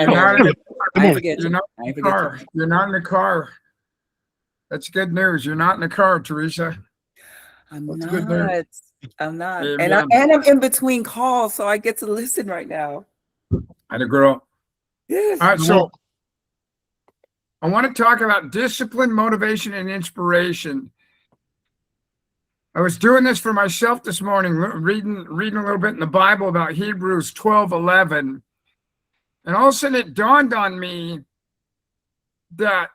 You're not in, I ain't forget you're you. not I in ain't the forget car. you. You're not in the car. That's good news. You're not in the car, Teresa. I'm That's good news. not. I'm not. Amen. And I'm in between calls, so I get to listen right now. And a girl. Yes. All right, so I want to talk about discipline, motivation, and inspiration. I was doing this for myself this morning, reading a little bit in the Bible about Hebrews 12:11. And all of a sudden it dawned on me that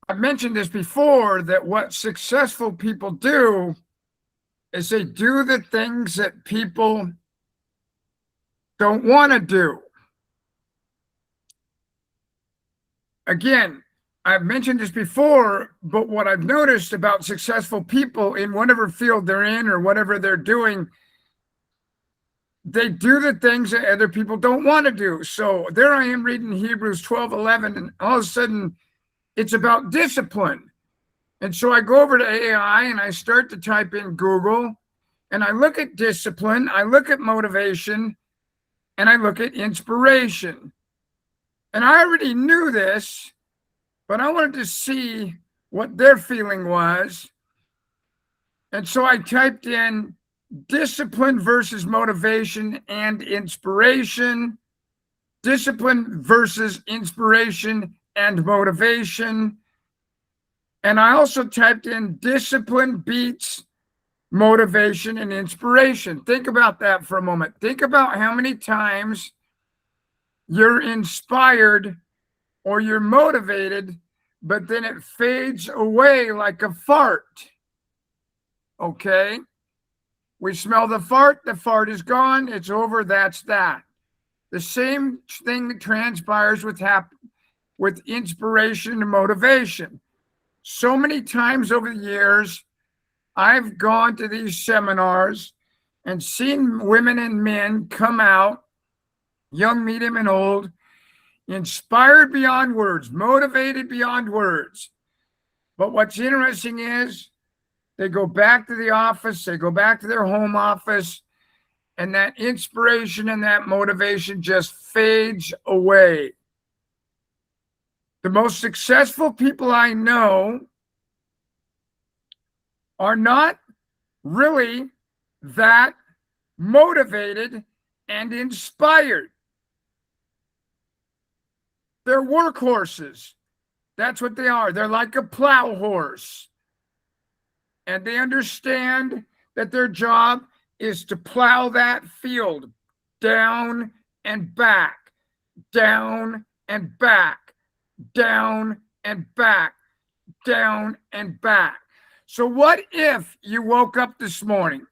I've mentioned this before, that what successful people do is they do the things that people don't want to do. Again, I've mentioned this before, but what I've noticed about successful people in whatever field they're in or whatever they're doing, they do the things that other people don't want to do. So there I am reading Hebrews 12:11, and all of a sudden it's about discipline. And so I go over to AI and I start to type in Google, and I look at discipline, I look at motivation, and I look at inspiration. And I already knew this, but I wanted to see what their feeling was. And so I typed in discipline versus motivation and inspiration, discipline versus inspiration and motivation. And I also typed in discipline beats motivation and inspiration. Think about that for a moment. Think about how many times you're inspired or you're motivated, but then it fades away like a fart. Okay? We smell the fart is gone, it's over, that's that. The same thing transpires with inspiration and motivation. So many times over the years, I've gone to these seminars and seen women and men come out, young, medium, and old, inspired beyond words, motivated beyond words. But what's interesting is they go back to the office, they go back to their home office, and that inspiration and that motivation just fades away. The most successful people I know are not really that motivated and inspired. They're workhorses. That's what they are. They're like a plow horse. And they understand that their job is to plow that field down and back, down and back, down and back, down and back. So what if you woke up this morning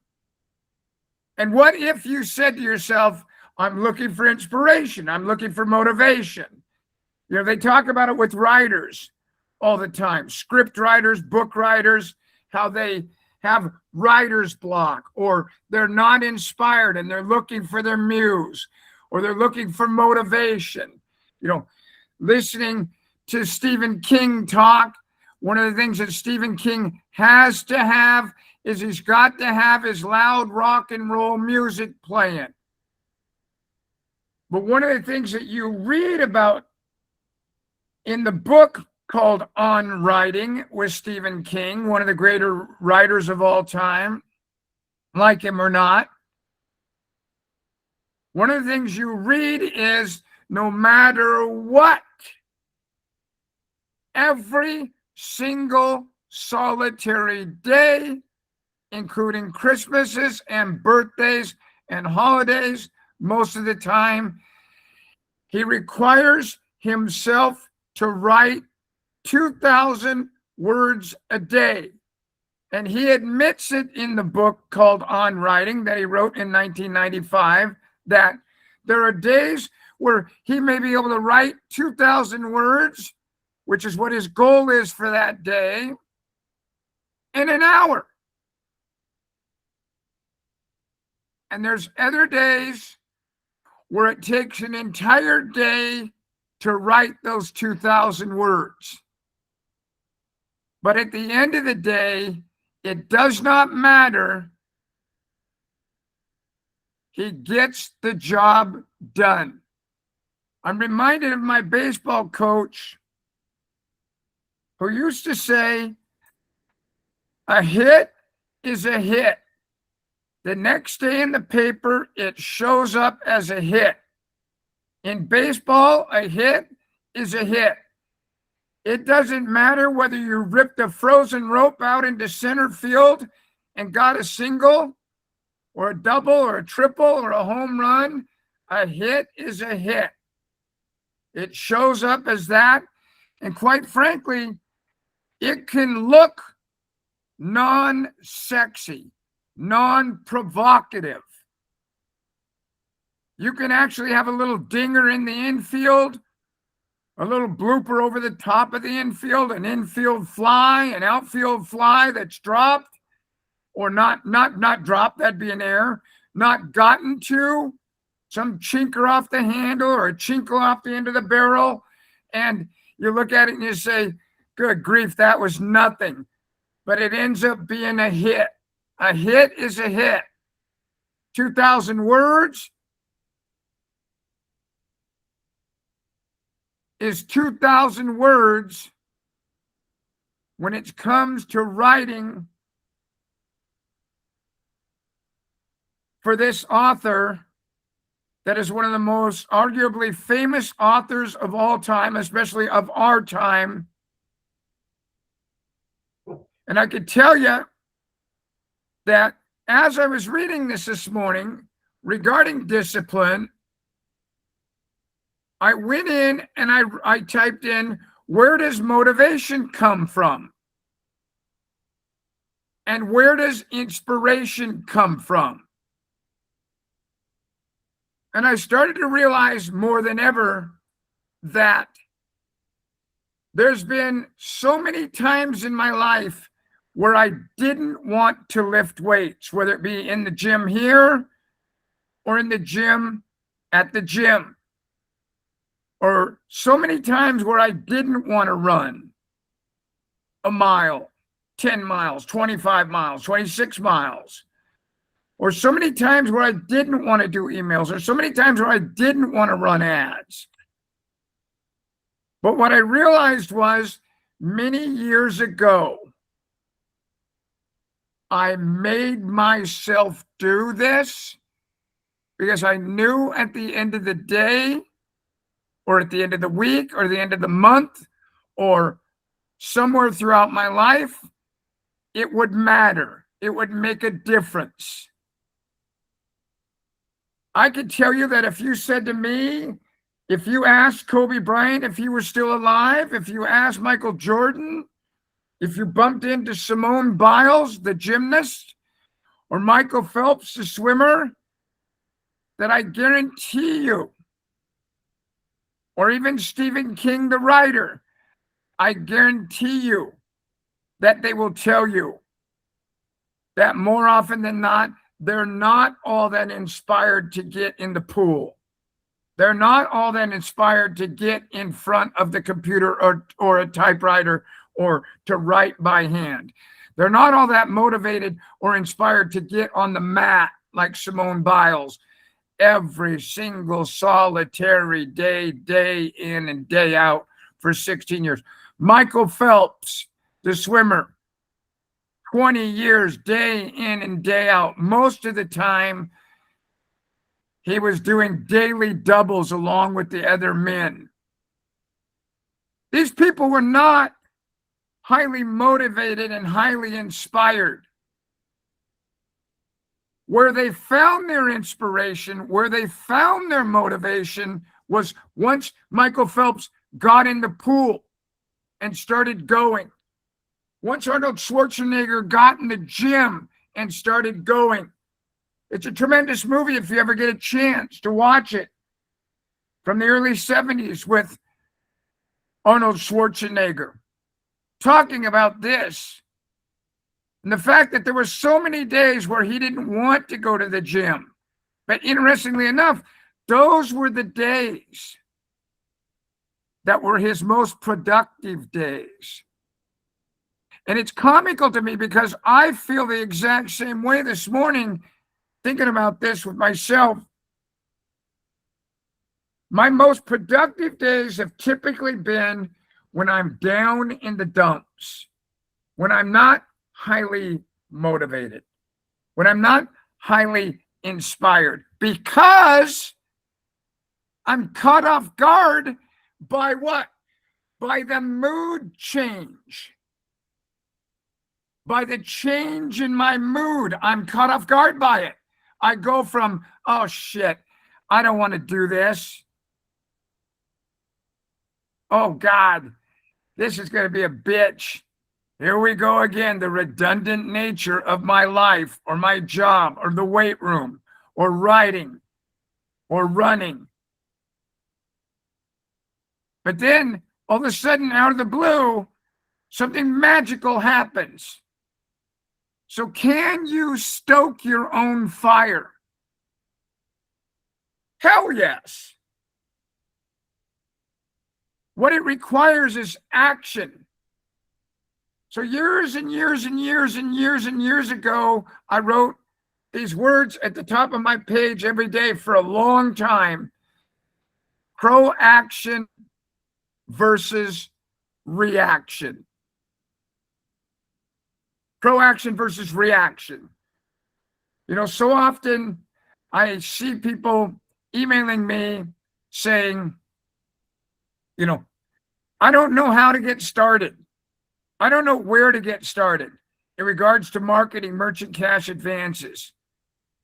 and what if you said to yourself, I'm looking for inspiration, I'm looking for motivation? You know, they talk about it with writers all the time, script writers, book writers, how they have writer's block, or they're not inspired and they're looking for their muse, or they're looking for motivation. You know, listening to Stephen King talk, one of the things that Stephen King has to have is he's got to have his loud rock and roll music playing. But one of the things that you read about in the book called On Writing with Stephen King, one of the greater writers of all time, like him or not, one of the things you read is no matter what, every single solitary day, including Christmases and birthdays and holidays, most of the time, he requires himself to write 2,000 words a day. And he admits it in the book called On Writing that he wrote in 1995, that there are days where he may be able to write 2,000 words, which is what his goal is for that day, in an hour. And there's other days where it takes an entire day to write those 2,000 words. But at the end of the day, it does not matter. He gets the job done. I'm reminded of my baseball coach who used to say, a hit is a hit. The next day in the paper, it shows up as a hit. In baseball, a hit is a hit. It doesn't matter whether you ripped a frozen rope out into center field and got a single or a double or a triple or a home run. A hit is a hit. It shows up as that. And quite frankly, it can look non-sexy, non-provocative. You can actually have a little dinger in the infield, a little blooper over the top of the infield, an infield fly, an outfield fly that's dropped, or not dropped, that'd be an error, not gotten to, some chinker off the handle or a chinkle off the end of the barrel, and you look at it and you say, good grief, that was nothing. But it ends up being a hit. A hit is a hit. 2,000 words is 2,000 words when it comes to writing for this author that is one of the most arguably famous authors of all time, especially of our time. And I could tell you that as I was reading this morning regarding discipline, I went in and I typed in, where does motivation come from? And where does inspiration come from? And I started to realize more than ever that there's been so many times in my life where I didn't want to lift weights, whether it be in the gym here or in the gym at the gym. Or so many times where I didn't want to run a mile, 10 miles, 25 miles, 26 miles. Or so many times where I didn't want to do emails, or so many times where I didn't want to run ads. But what I realized was many years ago, I made myself do this because I knew at the end of the day, or at the end of the week, or the end of the month, or somewhere throughout my life, it would matter. It would make a difference. I could tell you that if you said to me, if you asked Kobe Bryant if he were still alive, if you asked Michael Jordan, if you bumped into Simone Biles, the gymnast, or Michael Phelps, the swimmer, that I guarantee you, or even Stephen King, the writer, I guarantee you that they will tell you that more often than not, they're not all that inspired to get in the pool. They're not all that inspired to get in front of the computer or a typewriter or to write by hand. They're not all that motivated or inspired to get on the mat like Simone Biles every single solitary day, day in and day out for 16 years. Michael Phelps, the swimmer, 20 years, day in and day out. Most of the time, he was doing daily doubles along with the other men. These people were not highly motivated and highly inspired. Where they found their inspiration, where they found their motivation was once Michael Phelps got in the pool and started going. Once Arnold Schwarzenegger got in the gym and started going. It's a tremendous movie if you ever get a chance to watch it. From the early 70s with Arnold Schwarzenegger. Talking about this. And the fact that there were so many days where he didn't want to go to the gym. But interestingly enough, those were the days that were his most productive days. And it's comical to me because I feel the exact same way this morning, thinking about this with myself. My most productive days have typically been when I'm down in the dumps, when I'm not highly motivated, when I'm not highly inspired, because I'm caught off guard by what? By the mood change. By the change in my mood. I'm caught off guard by it. I go from, oh shit, I don't want to do this. Oh God, this is going to be a bitch. Here we go again, the redundant nature of my life or my job or the weight room or writing or running. But then all of a sudden, out of the blue, something magical happens. So can you stoke your own fire? Hell yes. What it requires is action. So years and years and years and years and years ago, I wrote these words at the top of my page every day for a long time. Proaction versus reaction. Proaction versus reaction. You know, so often I see people emailing me saying, you know, I don't know how to get started. I don't know where to get started in regards to marketing merchant cash advances.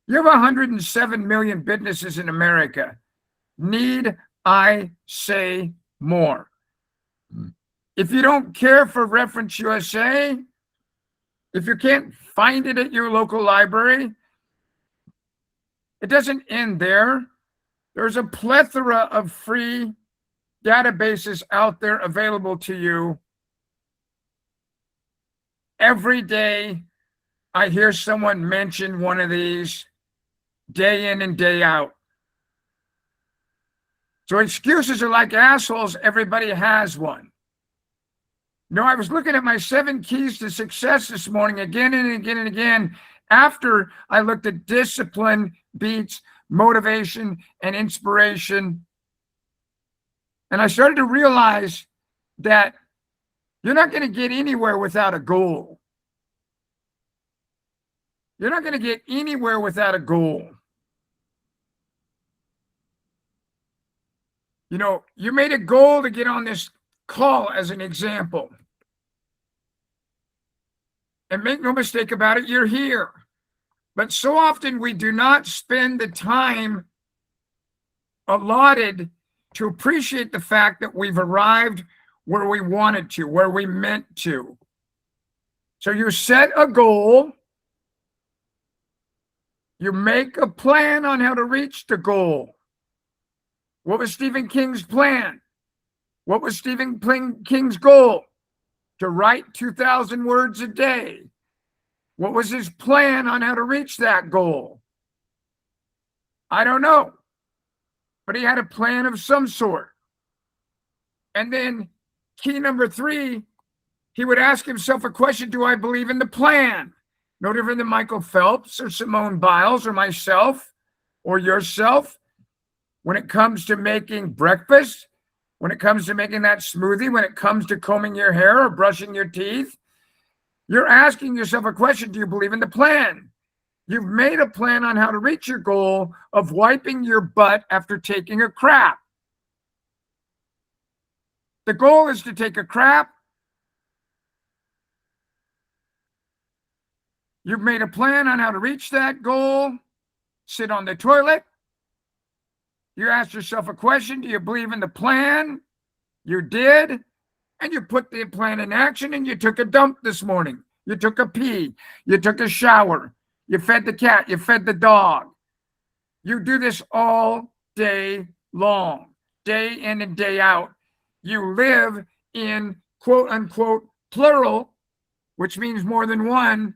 You have 107 million businesses in America. Need I say more? If you don't care for Reference USA, if you can't find it at your local library, it doesn't end there. There's a plethora of free databases out there available to you. Every day, I hear someone mention one of these day in and day out. So excuses are like assholes. Everybody has one. You know, I was looking at my 7 keys to success this morning again and again and again after I looked at discipline beats motivation and inspiration. And I started to realize that you're not going to get anywhere without a goal. You're not going to get anywhere without a goal. You know, you made a goal to get on this call as an example. And make no mistake about it, you're here. But so often we do not spend the time allotted to appreciate the fact that we've arrived where we wanted to, where we meant to. So you set a goal. You make a plan on how to reach the goal. What was Stephen King's plan? What was Stephen King's goal? To write 2,000 words a day. What was his plan on how to reach that goal? I don't know. But he had a plan of some sort. And then key number 3, he would ask himself a question: do I believe in the plan? No different than Michael Phelps or Simone Biles or myself or yourself. When it comes to making breakfast, when it comes to making that smoothie, when it comes to combing your hair or brushing your teeth, you're asking yourself a question: do you believe in the plan? You've made a plan on how to reach your goal of wiping your butt after taking a crap. The goal is to take a crap. You've made a plan on how to reach that goal. Sit on the toilet. You asked yourself a question: do you believe in the plan? You did. And you put the plan in action, and you took a dump this morning. You took a pee. You took a shower. You fed the cat. You fed the dog. You do this all day long, day in and day out. You live in quote unquote plural, which means more than one,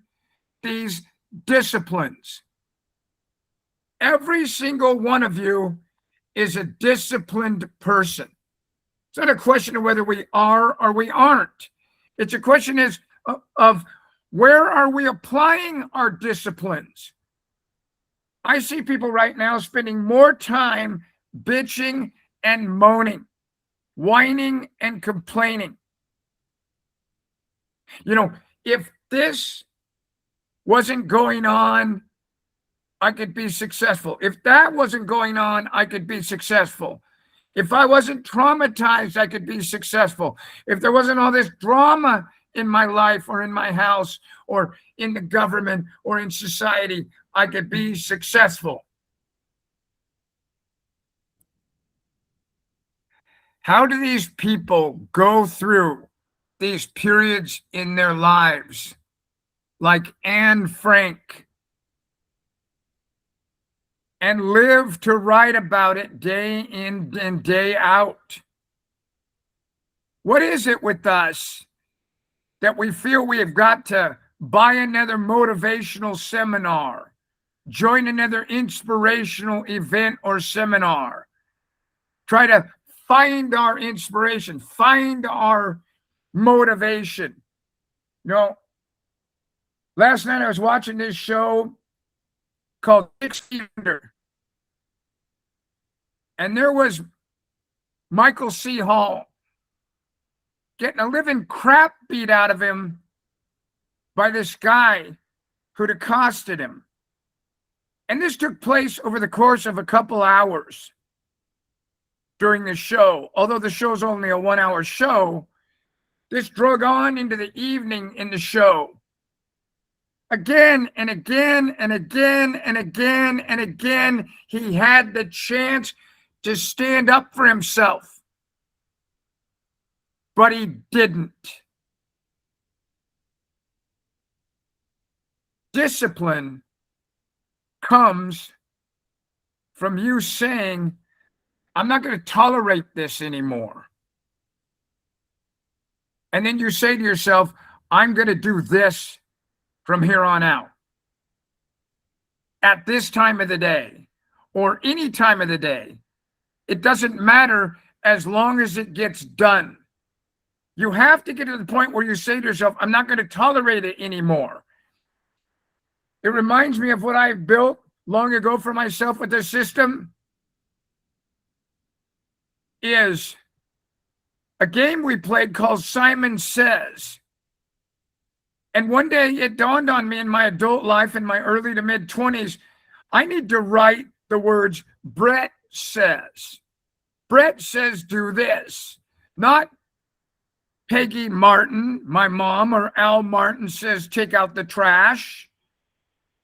these disciplines. Every single one of you is a disciplined person. It's not a question of whether we are or we aren't. It's a question of where are we applying our disciplines? I see people right now spending more time bitching and moaning, whining and complaining. You know, if this wasn't going on, I could be successful. If that wasn't going on, I could be successful. If I wasn't traumatized, I could be successful. If there wasn't all this drama in my life or in my house or in the government or in society, I could be successful. How do these people go through these periods in their lives, like Anne Frank, and live to write about it day in and day out? What is it with us that we feel we have got to buy another motivational seminar, join another inspirational event or seminar, try to find our inspiration, find our motivation? You know, last night I was watching this show called 60 Under, and there was Michael C. Hall getting a living crap beat out of him by this guy who'd accosted him. And this took place over the course of a couple hours during the show. Although the show's only a 1 hour show, this drug on into the evening in the show. Again and again and again and again and again, he had the chance to stand up for himself, but he didn't. Discipline comes from you saying, I'm not going to tolerate this anymore. And then you say to yourself, I'm going to do this from here on out. At this time of the day, or any time of the day, it doesn't matter as long as it gets done. You have to get to the point where you say to yourself, I'm not going to tolerate it anymore. It reminds me of what I built long ago for myself with this system. Is a game we played called Simon Says. And one day it dawned on me in my adult life, in my early to mid 20s, I need to write the words Brett says. Brett says do this. Not Peggy Martin, my mom, or Al Martin says take out the trash.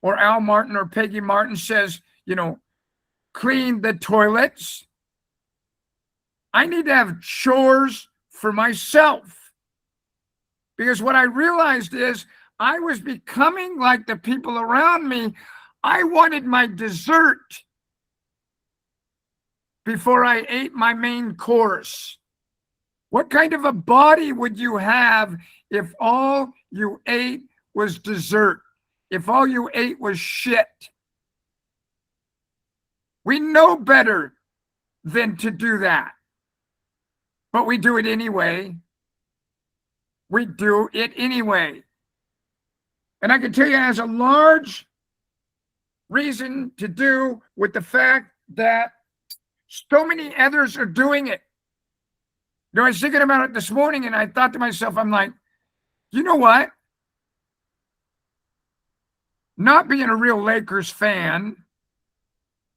Or Al Martin or Peggy Martin says, clean the toilets. I need to have chores for myself. Because what I realized is I was becoming like the people around me. I wanted my dessert before I ate my main course. What kind of a body would you have if all you ate was dessert? If all you ate was shit? We know better than to do that. But we do it anyway. We do it anyway. And I can tell you it has a large reason to do with the fact that so many others are doing it. I was thinking about it this morning and I thought to myself, I'm like, you know what? Not being a real Lakers fan,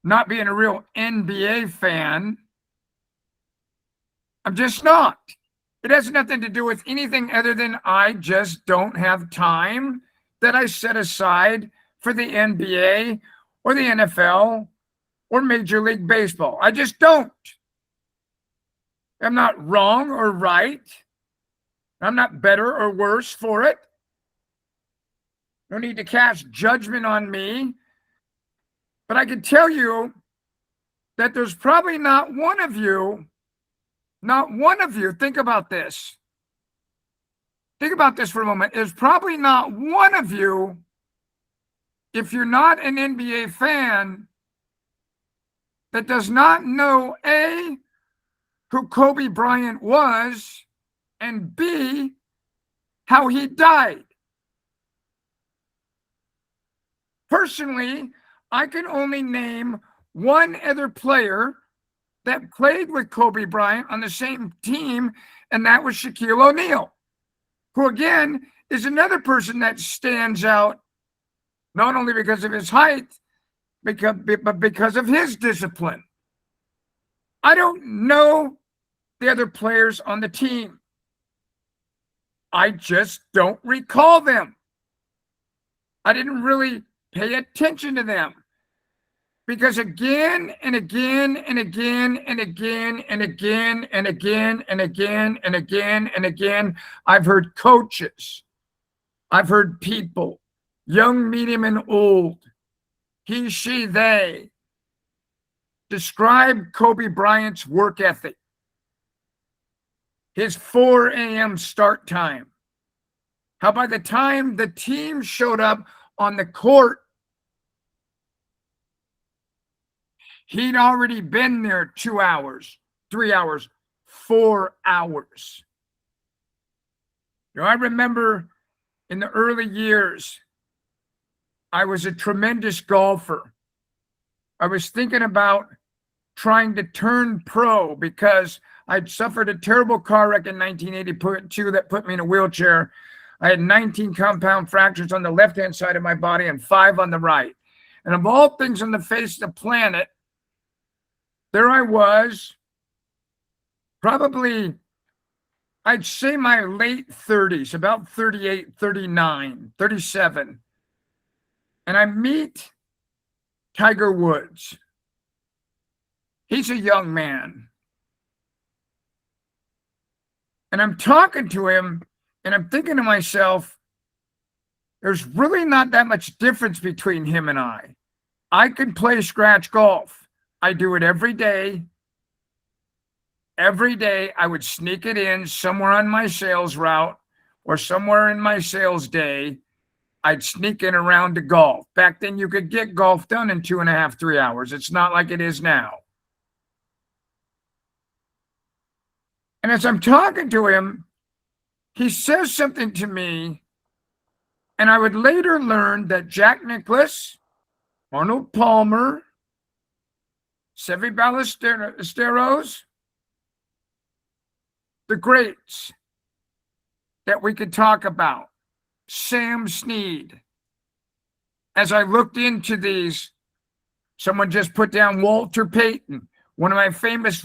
not being a real NBA fan, I'm just not. It has nothing to do with anything other than I just don't have time that I set aside for the NBA or the NFL or Major League Baseball. I just don't. I'm not wrong or right. I'm not better or worse for it. No need to cast judgment on me. But I can tell you that there's probably not one of you, think about this. Think about this for a moment. There's probably not one of you, if you're not an NBA fan, that does not know A, who Kobe Bryant was, and B, how he died. Personally, I can only name one other player that played with Kobe Bryant on the same team, and that was Shaquille O'Neal, who again is another person that stands out not only because of his height, but because of his discipline. I don't know the other players on the team. I just don't recall them. I didn't really pay attention to them because again and again and again and again and again and again and again and again and again, I've heard coaches, I've heard people, young, medium, and old, he, she, they, describe Kobe Bryant's work ethic, his 4 a.m. start time, how by the time the team showed up on the court, he'd already been there 2 hours, 3 hours, 4 hours. I remember in the early years, I was a tremendous golfer. I was thinking about trying to turn pro because I'd suffered a terrible car wreck in 1982 that put me in a wheelchair. I had 19 compound fractures on the left-hand side of my body and 5 on the right. And of all things on the face of the planet, there I was, probably, I'd say my late 30s, about 38, 39, 37. And I meet Tiger Woods. He's a young man. And I'm talking to him, and I'm thinking to myself, there's really not that much difference between him and I. I can play scratch golf. I do it every day. Every day I would sneak it in somewhere on my sales route or somewhere in my sales day. I'd sneak in around to golf. Back then you could get golf done in 2.5, 3 hours. It's not like it is now. And as I'm talking to him, he says something to me, and I would later learn that Jack Nicklaus, Arnold Palmer, Seve Ballesteros, the greats that we could talk about, Sam Snead. As I looked into these, someone just put down Walter Payton, one of my favorite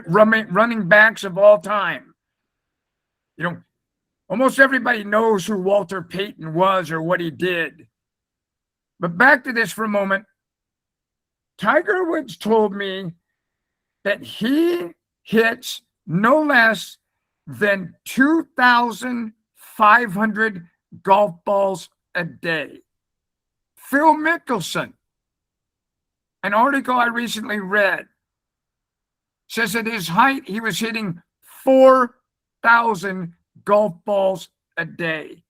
running backs of all time. Almost everybody knows who Walter Payton was or what he did. But back to this for a moment. Tiger Woods told me that he hits no less than 2,500 golf balls a day. Phil Mickelson, an article I recently read, says at his height, he was hitting 4,000 golf balls a day.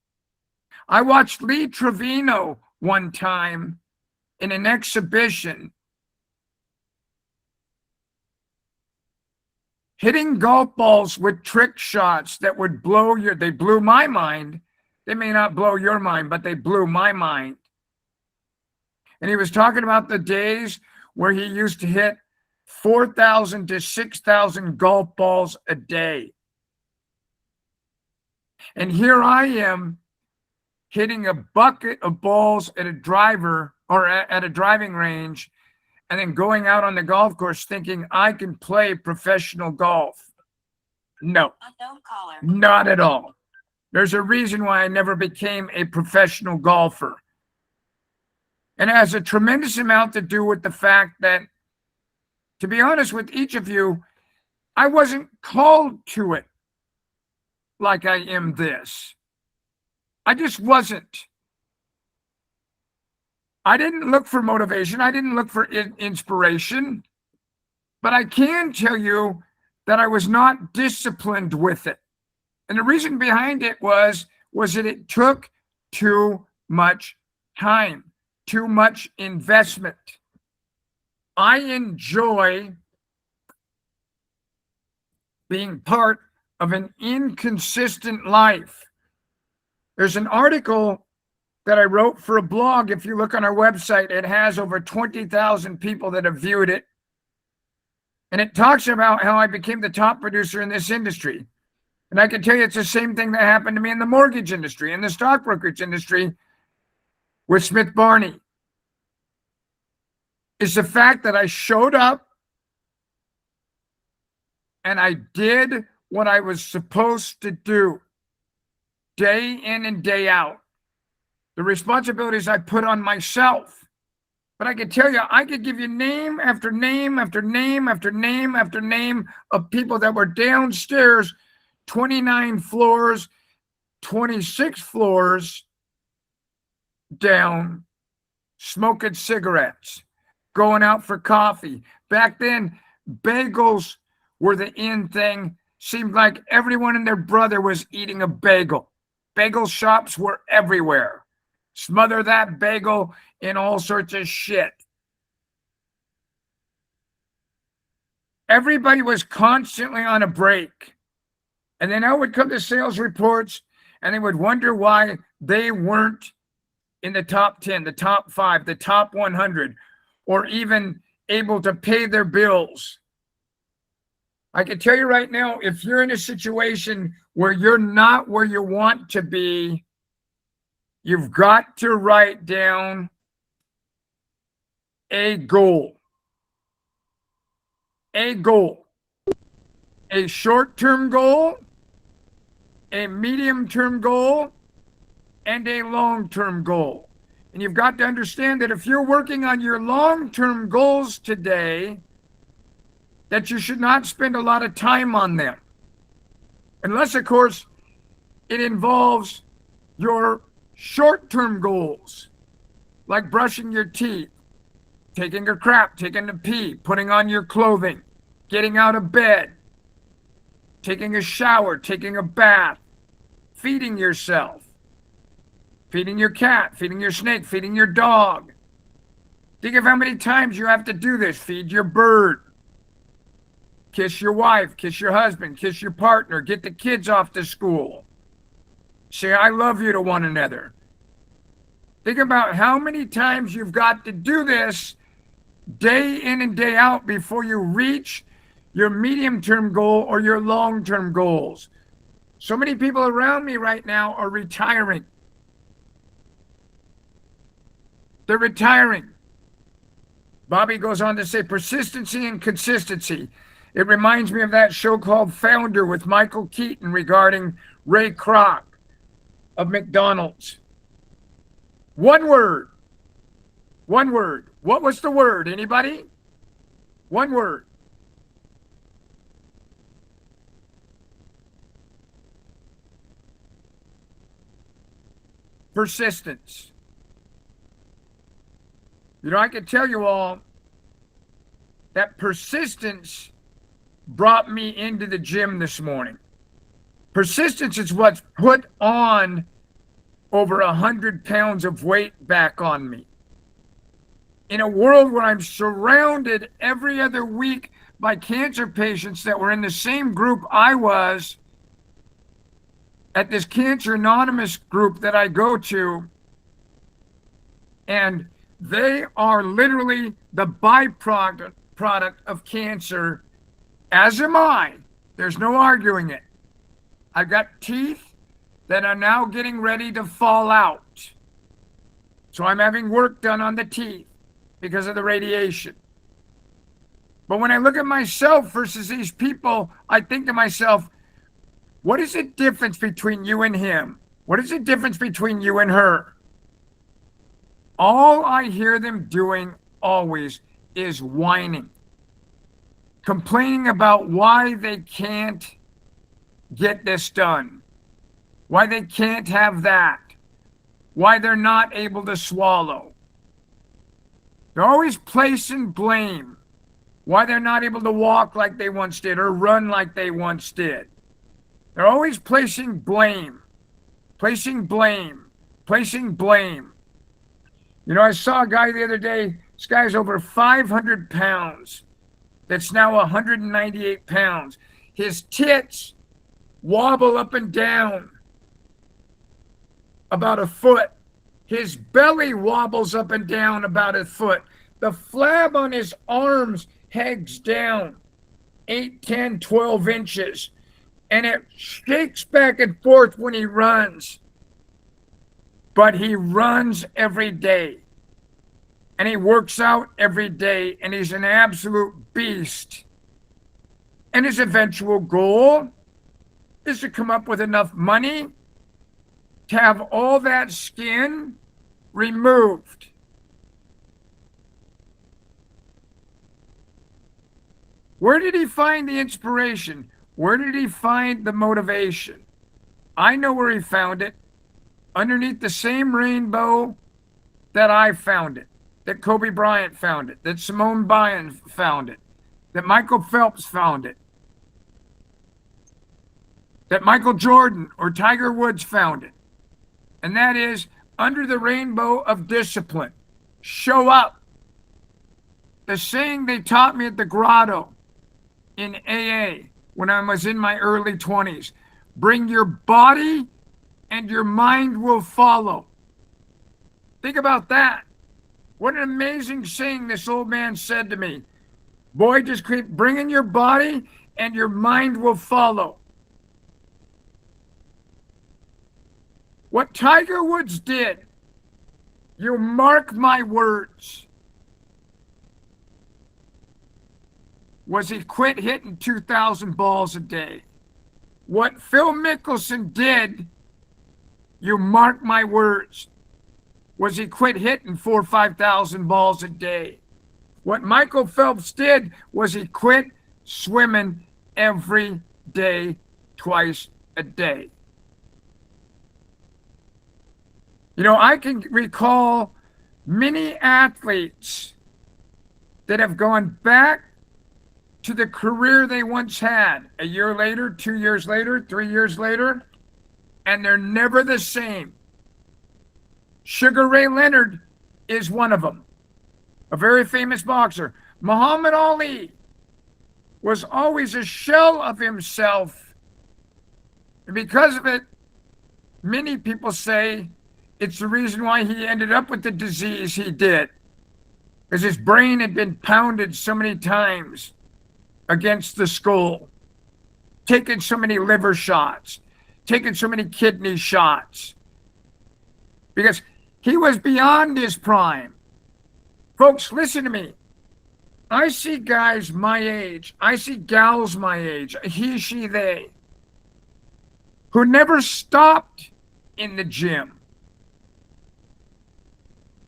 I watched Lee Trevino one time in an exhibition hitting golf balls with trick shots that would they blew my mind. They may not blow your mind, but they blew my mind. And he was talking about the days where he used to hit 4,000 to 6,000 golf balls a day. And here I am hitting a bucket of balls at a driver or at a driving range, and then going out on the golf course thinking I can play professional golf. No, not at all. There's a reason why I never became a professional golfer. And it has a tremendous amount to do with the fact that, to be honest with each of you, I wasn't called to it like I am this. I just wasn't. I didn't look for motivation. I didn't look for inspiration. But I can tell you that I was not disciplined with it. And the reason behind it was that it took too much time, too much investment. I enjoy being part of an inconsistent life. There's an article that I wrote for a blog. If you look on our website, it has over 20,000 people that have viewed it. And it talks about how I became the top producer in this industry. And I can tell you it's the same thing that happened to me in the mortgage industry, in the stock brokerage industry with Smith Barney. It's the fact that I showed up and I did what I was supposed to do day in and day out. The responsibilities I put on myself. But I can tell you, I could give you name after name after name after name after name of people that were downstairs, 29 floors, 26 floors down, smoking cigarettes, going out for coffee. Back then, bagels were the in thing. Seemed like everyone and their brother was eating a bagel. Bagel shops were everywhere. Smother that bagel in all sorts of shit. Everybody was constantly on a break. And then I would come to sales reports and they would wonder why they weren't in the top 10, the top 5, the top 100, or even able to pay their bills. I can tell you right now, if you're in a situation where you're not where you want to be, you've got to write down a goal. A goal. A short-term goal, a medium-term goal, and a long-term goal. And you've got to understand that if you're working on your long-term goals today, that you should not spend a lot of time on them. Unless, of course, it involves your short-term goals, like brushing your teeth, taking a crap, taking a pee, putting on your clothing, getting out of bed, taking a shower, taking a bath, feeding yourself, feeding your cat, feeding your snake, feeding your dog. Think of how many times you have to do this. Feed your bird, kiss your wife, kiss your husband, kiss your partner, get the kids off to school. Say, I love you to one another. Think about how many times you've got to do this day in and day out before you reach your medium-term goal or your long-term goals. So many people around me right now are retiring. They're retiring. Bobby goes on to say persistency and consistency. It reminds me of that show called Founder with Michael Keaton regarding Ray Kroc of McDonald's. One word. One word. What was the word? Anybody? One word. Persistence. You know, I can tell you all that persistence brought me into the gym this morning. Persistence is what's put on over 100 pounds of weight back on me. In a world where I'm surrounded every other week by cancer patients that were in the same group I was, at this Cancer Anonymous group that I go to, and they are literally the byproduct of cancer, as am I. There's no arguing it. I've got teeth that are now getting ready to fall out. So I'm having work done on the teeth because of the radiation. But when I look at myself versus these people, I think to myself, what is the difference between you and him? What is the difference between you and her? All I hear them doing always is whining, complaining about why they can't get this done, why they can't have that, why they're not able to swallow. They're always placing blame, why they're not able to walk like they once did or run like they once did. They're always placing blame, placing blame, placing blame. You know, I saw a guy the other day, this guy's over 500 pounds, that's now 198 pounds. His tits wobble up and down about a foot. His belly wobbles up and down about a foot. The flab on his arms hangs down. 8, 10, 12 inches. And it shakes back and forth when he runs. But he runs every day. And he works out every day. And he's an absolute beast. And his eventual goal is to come up with enough money to have all that skin removed. Where did he find the inspiration? Where did he find the motivation? I know where he found it. Underneath the same rainbow that I found it, that Kobe Bryant found it, that Simone Biles found it, that Michael Phelps found it, that Michael Jordan or Tiger Woods found it. And that is under the rainbow of discipline. Show up. The saying they taught me at the Grotto in AA when I was in my early 20s. Bring your body and your mind will follow. Think about that. What an amazing saying this old man said to me. Boy, just keep bringing your body and your mind will follow. What Tiger Woods did, you mark my words, was he quit hitting 2,000 balls a day. What Phil Mickelson did, you mark my words, was he quit hitting 4,000 or 5,000 balls a day. What Michael Phelps did was he quit swimming every day, twice a day. You know, I can recall many athletes that have gone back to the career they once had a year later, 2 years later, 3 years later, and they're never the same. Sugar Ray Leonard is one of them, a very famous boxer. Muhammad Ali was always a shell of himself. And because of it, many people say it's the reason why he ended up with the disease he did. Because his brain had been pounded so many times against the skull, taken so many liver shots, taken so many kidney shots. Because he was beyond his prime. Folks, listen to me. I see guys my age, I see gals my age, he, she, they, who never stopped in the gym,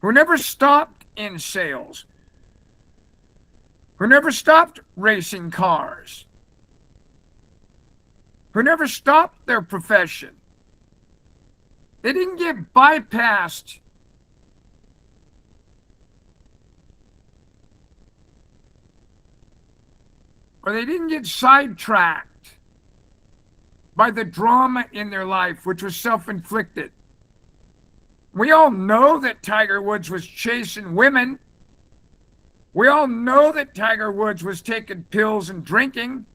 who never stopped in sales, who never stopped racing cars, who never stopped their profession. They didn't get bypassed or they didn't get sidetracked by the drama in their life, which was self-inflicted. We all know that Tiger Woods was chasing women. We all know that Tiger Woods was taking pills and drinking.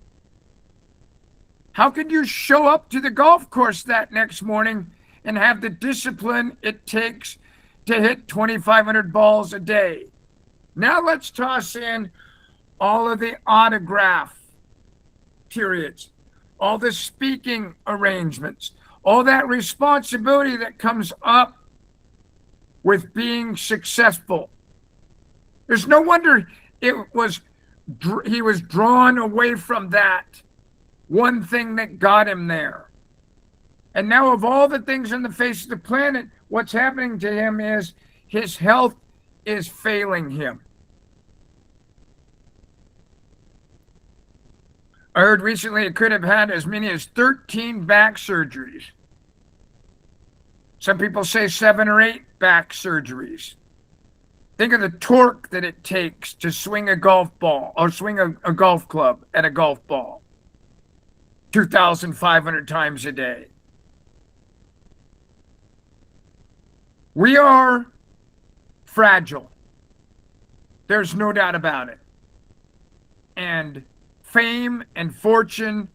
How could you show up to the golf course that next morning and have the discipline it takes to hit 2,500 balls a day? Now let's toss in all of the autograph periods, all the speaking arrangements, all that responsibility that comes up with being successful. There's no wonder he was drawn away from that one thing that got him there. And now of all the things on the face of the planet, what's happening to him is his health is failing him. I heard recently it could have had as many as 13 back surgeries. Some people say 7 or 8 back surgeries. Think of the torque that it takes to swing a golf ball or swing a golf club at a golf ball 2,500 times a day. We are fragile. There's no doubt about it. And fame and fortune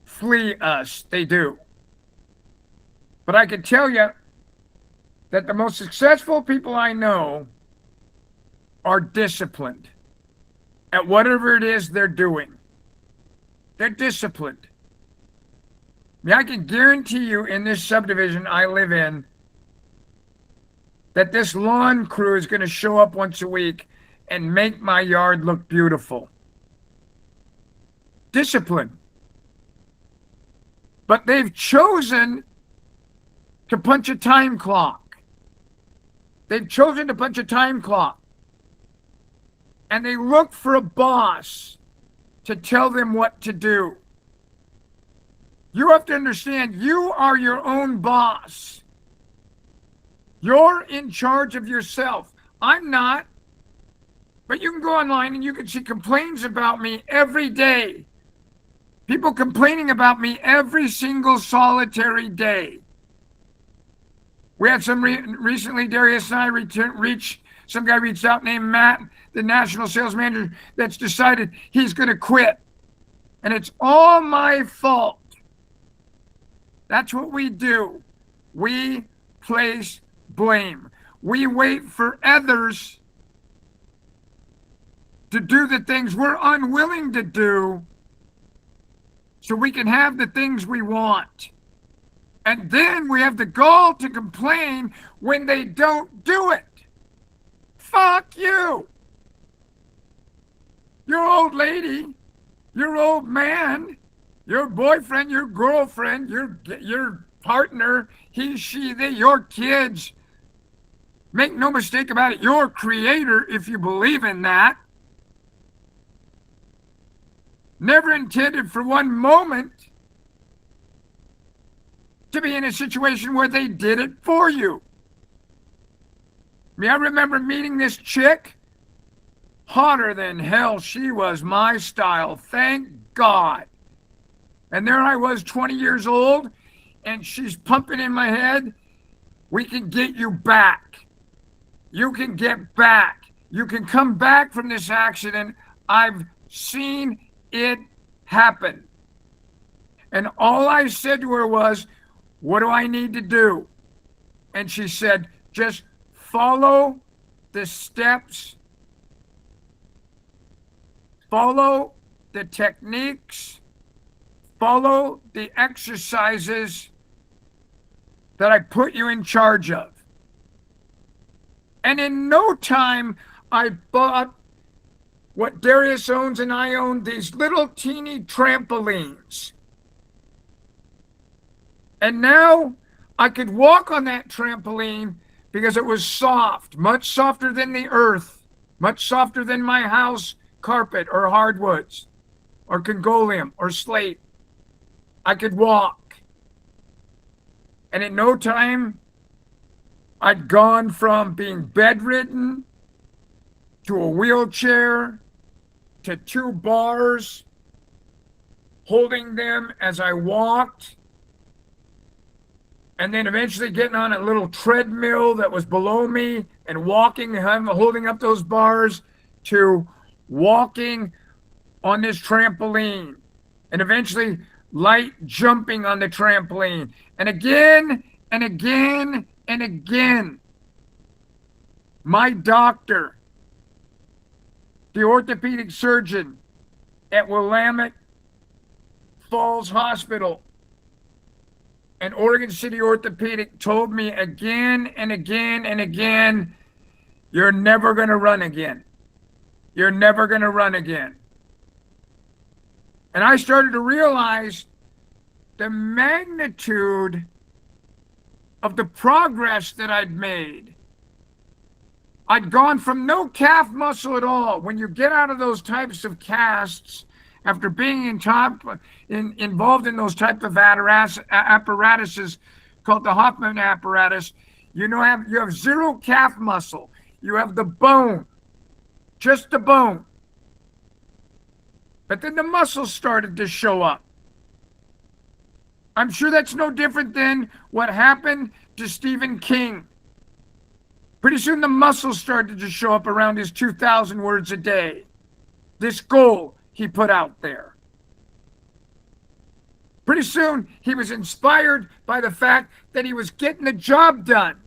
flee us. They do. But I can tell you that the most successful people I know are disciplined at whatever it is they're doing. They're disciplined. I mean, I can guarantee you in this subdivision I live in that this lawn crew is going to show up once a week and make my yard look beautiful. Discipline. But they've chosen to punch a time clock. They've chosen to punch a time clock. And they look for a boss to tell them what to do. You have to understand, you are your own boss. You're in charge of yourself. I'm not. But you can go online and you can see complaints about me every day. People complaining about me every single solitary day. We had some recently, Darius and I some guy reached out named Matt, the national sales manager, that's decided he's going to quit. And it's all my fault. That's what we do. We place blame. We wait for others to do the things we're unwilling to do so we can have the things we want. And then we have the gall to complain when they don't do it. Fuck you. Your old lady, your old man, your boyfriend, your girlfriend, your partner, he, she, they, your kids. Make no mistake about it, your creator, if you believe in that, never intended for one moment to be in a situation where they did it for you. I mean, I remember meeting this chick, hotter than hell. She was my style, thank God. And there I was, 20 years old, and she's pumping in my head, we can get you back. You can get back. You can come back from this accident. I've seen it happen. And all I said to her was, what do I need to do? And she said, just follow the steps, follow the techniques, follow the exercises that I put you in charge of. And in no time, I bought what Darius owns and I own, these little teeny trampolines. And now I could walk on that trampoline because it was soft, much softer than the earth, much softer than my house carpet or hardwoods or Congolium or slate. I could walk. And in no time, I'd gone from being bedridden to a wheelchair to 2 bars, holding them as I walked, and then eventually getting on a little treadmill that was below me and walking, holding up those bars, to walking on this trampoline, and eventually light jumping on the trampoline, and again and again and again. My doctor, the orthopedic surgeon at Willamette Falls Hospital and Oregon City Orthopedic, told me again and again and again, you're never going to run again. You're never going to run again. And I started to realize the magnitude of the progress that I'd made. I'd gone from no calf muscle at all. When you get out of those types of casts, after being involved in those type of apparatuses called the Hoffman apparatus, you have zero calf muscle. You have the bone, just the bone. But then the muscles started to show up. I'm sure that's no different than what happened to Stephen King. Pretty soon the muscles started to show up around his 2,000 words a day. This goal he put out there. Pretty soon he was inspired by the fact that he was getting the job done.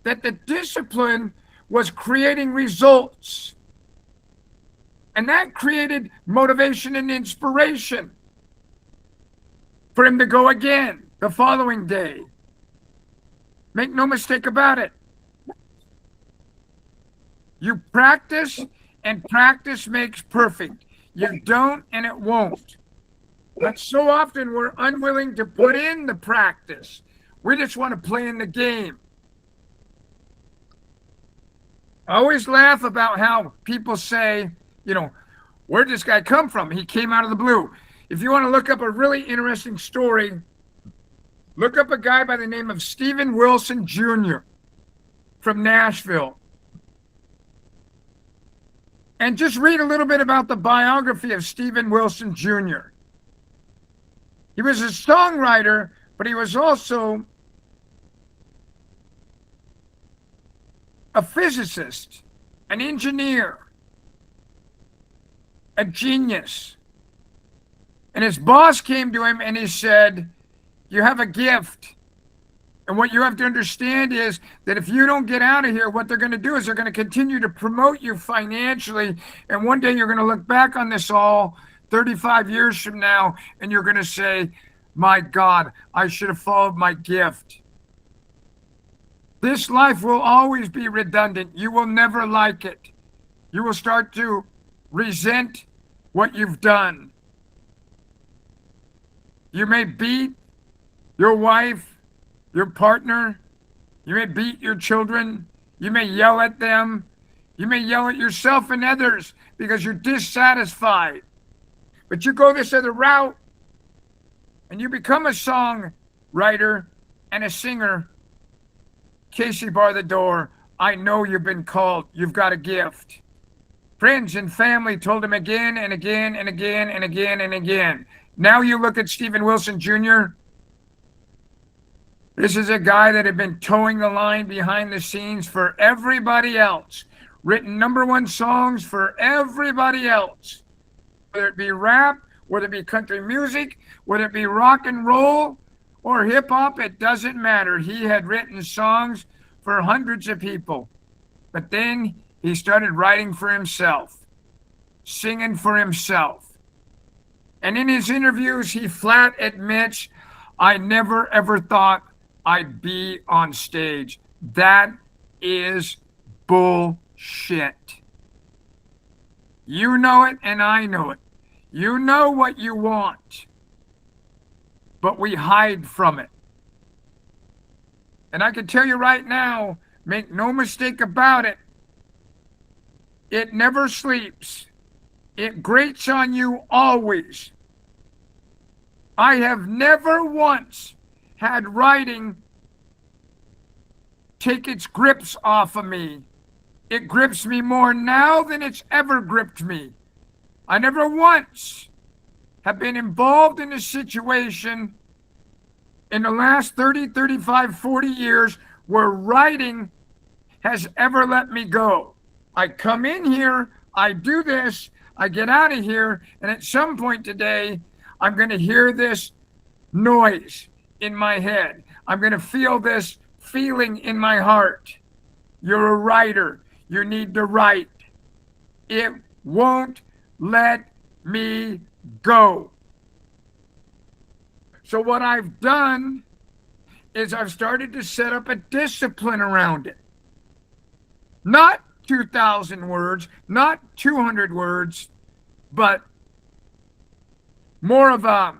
That the discipline was creating results. And that created motivation and inspiration for him to go again the following day. Make no mistake about it. You practice, and practice makes perfect. You don't, and it won't. But so often we're unwilling to put in the practice. We just want to play in the game. I always laugh about how people say, you know, where'd this guy come from? He came out of the blue. If you want to look up a really interesting story, look up a guy by the name of Steven Wilson Jr. from Nashville. And just read a little bit about the biography of Steven Wilson Jr. He was a songwriter, but he was also a physicist, an engineer, a genius. And his boss came to him and he said, you have a gift. And what you have to understand is that if you don't get out of here, what they're going to do is they're going to continue to promote you financially. And one day you're going to look back on this all 35 years from now, and you're going to say, my God, I should have followed my gift. This life will always be redundant. You will never like it. You will start to resent what you've done. You may beat your wife, your partner. You may beat your children. You may yell at them. You may yell at yourself and others because you're dissatisfied. But you go this other route and you become a songwriter and a singer. Casey bar the door. I know you've been called. You've got a gift. Friends and family told him again and again and again and again and again. Now you look at Steven Wilson Jr. This is a guy that had been towing the line behind the scenes for everybody else. Written #1 songs for everybody else. Whether it be rap, whether it be country music, whether it be rock and roll or hip hop, it doesn't matter. He had written songs for hundreds of people. But then he started writing for himself, singing for himself. And in his interviews, he flat admits, I never ever thought I'd be on stage. That is bullshit. You know it and I know it. You know what you want, but we hide from it. And I can tell you right now, make no mistake about it, it never sleeps. It grates on you always. I have never once had writing take its grips off of me. It grips me more now than it's ever gripped me. I never once have been involved in a situation in the last 30, 35, 40 years where writing has ever let me go. I come in here, I do this, I get out of here, and at some point today, I'm going to hear this noise in my head. I'm going to feel this feeling in my heart. You're a writer. You need to write. It won't let me go. So what I've done is I've started to set up a discipline around it. Not 2,000 words, not 200 words, but more of a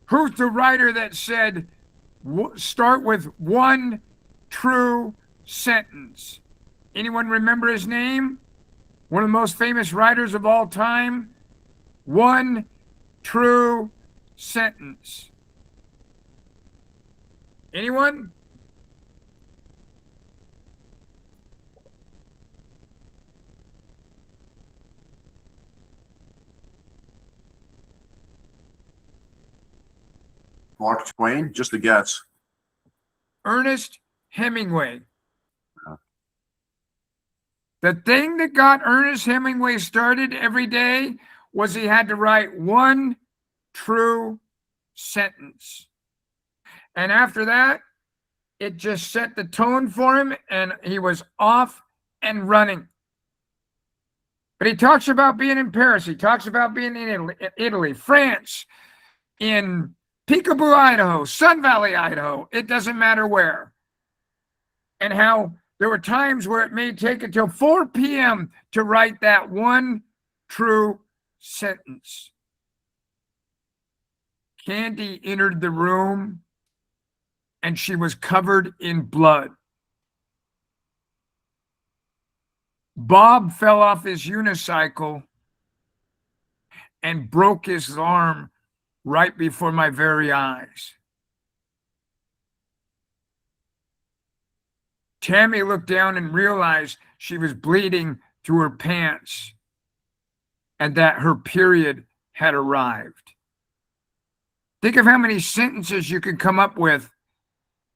who's the writer that said start with one true sentence? Anyone remember his name? One of the most famous writers of all time. One true sentence. Anyone? Mark Twain, just a guess. Ernest Hemingway. The thing that got Ernest Hemingway started every day was he had to write one true sentence. And after that, it just set the tone for him, and he was off and running. But he talks about being in Paris. He talks about being in Italy, France, in Peekaboo, Idaho, Sun Valley, Idaho. It doesn't matter where. And how there were times where it may take until 4 p.m. to write that one true sentence. Candy entered the room, and she was covered in blood. Bob fell off his unicycle and broke his arm right before my very eyes. Tammy looked down and realized she was bleeding through her pants and that her period had arrived. Think of how many sentences you could come up with